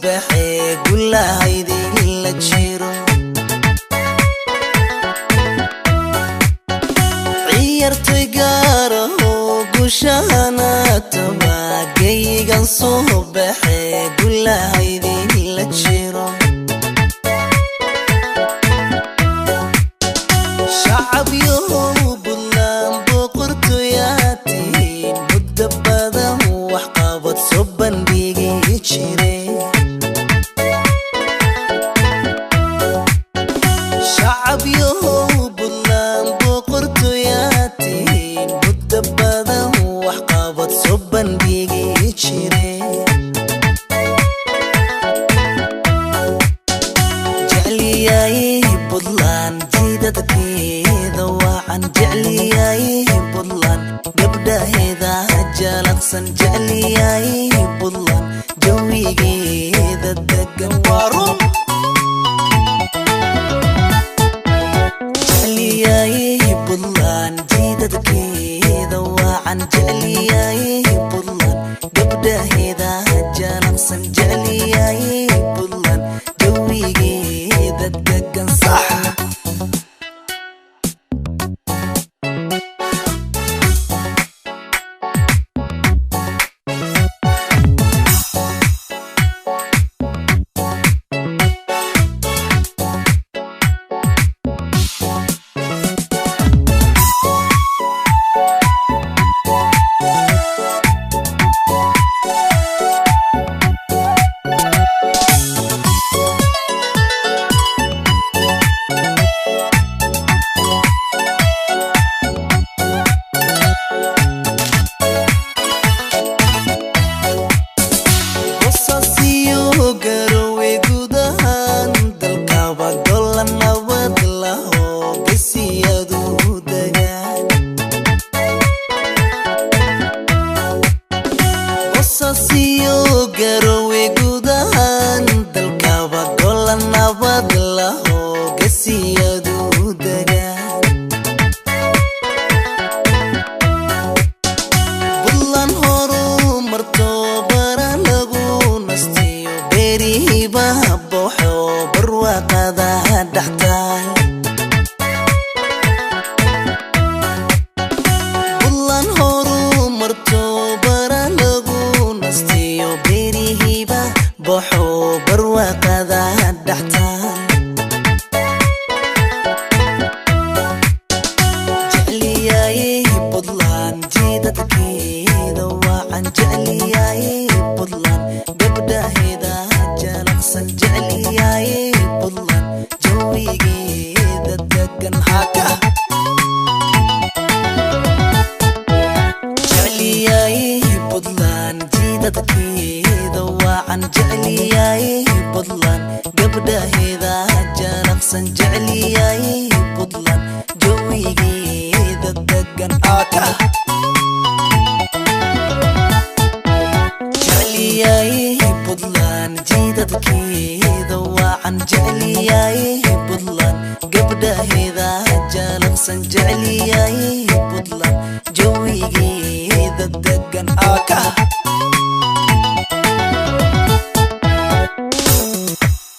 بحي قولها هيدي اللي تشيرو عيرت قاره وقشانا تباقي قنصو بحي قولها هيدي اللي تشيرو شعب يهو بلان بقرتو ياتين مدبادة وحقابت صبان بيجي يتشيري شعب يهو بلان بقرتو ياتين مدبادة وحقابت صبان بيجي يتشيري جعلي ياي بلان كذا وعن جعلي ياي بلان قبدا هذا جالقسن جعلي ياي بلان جوي كذا الدقن وارو جعلي ياي بلان جيدة كذا وعن جعلي ياي بلان قبدا هذا جالقسن جعلي ياي بلان جوي كذا الدقن صح Sasiyo garowe gudahan dalkaba gola nabad laho gesiyadu dagan bulan horu marto baran lagu nastiyo berihiba boxo barwaqada dhaxtaan bulan horu marto baran lagu nastiyo berihiba boxo barwaqada dhaxtaan jecli yaay budlan jidadkeeda wacan jecli yaay budlan gabdhaheeda jalaqsan jecli yaay budlan jawigeeda degan haka jecli yaay budlan jidadkeeda wacan jecli yaay budlan gabdhaheeda jalaqsan jecli yaay budlan jawigeeda degan haka jecli yaay budlan jidadkeeda wacan jecli yaay budlan gabdhaheeda jalaqsan jecli yaay budlan jawigeeda degan haka